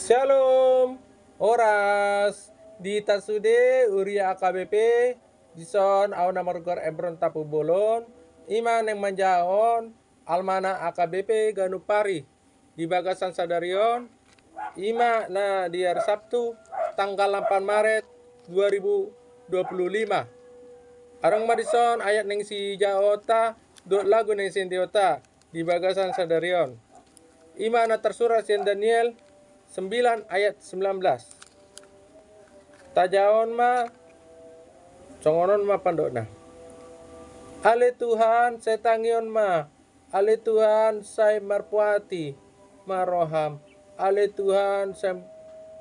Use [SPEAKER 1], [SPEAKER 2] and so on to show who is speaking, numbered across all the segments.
[SPEAKER 1] Shalom, oras di tasude uria AKBP dison au namargor Ebron tapu bolon iman yang manjaon almana AKBP Ganupari di bagasan sadarion ima na di hari Sabtu tanggal 8 Maret 2025 arang marison ayat neng si jaota dot lagu neng sindiota di bagasan sadarion ima na tersurat sin Daniel 9 ayat 19. Tajaon ma congonon ma pandokna. Ale Tuhan setangion ma. Ale Tuhan sai marpuati maroham. Ale Tuhan sai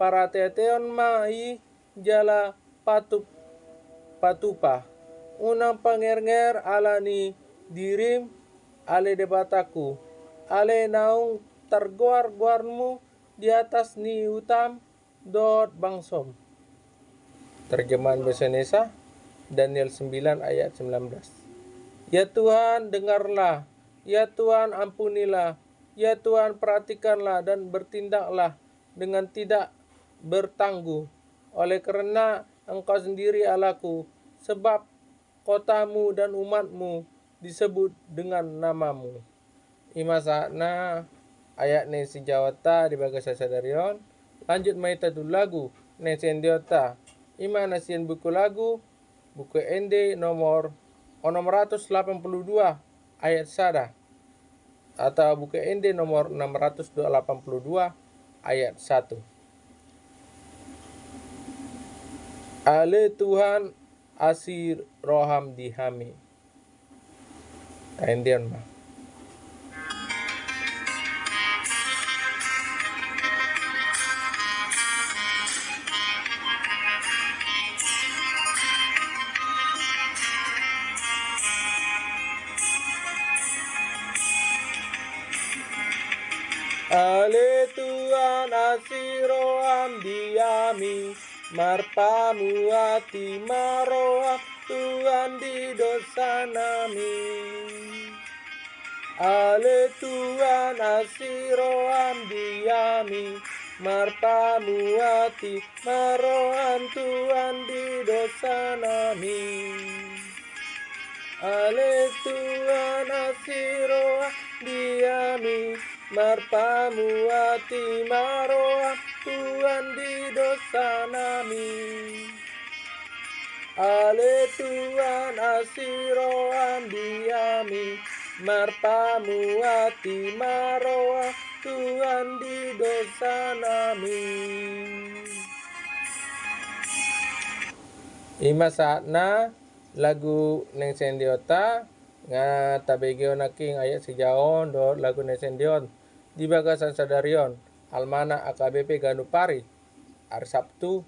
[SPEAKER 1] parateteon ma hi jala patupa. Unang pangernger alani dirim ale debataku. Ale naung tergoar-goarmu di atas ni utam dot bangsom. Terjemahan bahasa Indonesia Daniel 9 ayat 19. Ya Tuhan dengarlah, ya Tuhan ampunilah, ya Tuhan perhatikanlah dan bertindaklah dengan tidak bertangguh. Oleh karena Engkau sendiri Allahku, sebab kotamu dan umatmu disebut dengan namamu. Ima saatna ayat neng si jawata di bagas sadarion lanjut maita tu lagu neng si endiota ima nasian buku lagu buku ende nomor 682 ayat sada atau buku ende nomor 682 ayat 1. Ale Tuhan asir roham dihami endion mah. Ale Tuhan asiroam diami marpamu hati maroam Tuhan di dosa nami. Ale Tuhan asiroam diami marpamu hati maroam Tuhan di dosa nami. Ale Tuhan asiroam diami marpamu hati maroa Tuhan di dosa nami. Ale Tuhan asiroam diami marpamu hati maroa Tuhan di dosa nami. Ima saatna lagu neng sendiota nga tabegeo naking ayat sejaon do lagu nesendion di bagasan sadarion almana AKBP Ganupari hari Sabtu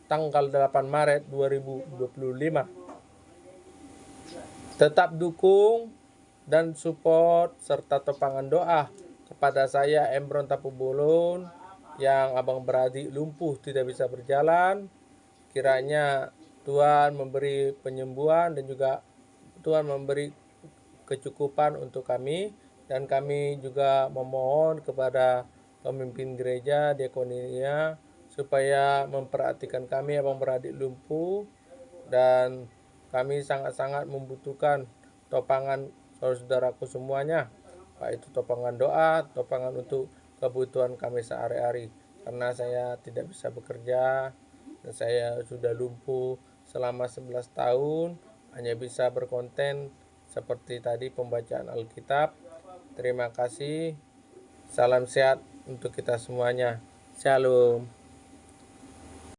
[SPEAKER 1] tanggal 8 Maret 2025. Tetap dukung dan support serta topangan doa kepada saya Ebron tapu bolon yang abang beradik lumpuh tidak bisa berjalan. Kiranya Tuhan memberi penyembuhan dan juga Tuhan memberi kecukupan untuk kami, dan kami juga memohon kepada pemimpin gereja diakonia supaya memperhatikan kami abang beradik lumpuh, dan kami sangat-sangat membutuhkan topangan saudaraku semuanya, baik itu topangan doa, topangan untuk kebutuhan kami sehari-hari, karena saya tidak bisa bekerja dan saya sudah lumpuh selama 11 tahun, hanya bisa berkonten seperti tadi pembacaan Alkitab. Terima kasih. Salam sehat untuk kita semuanya. Shalom.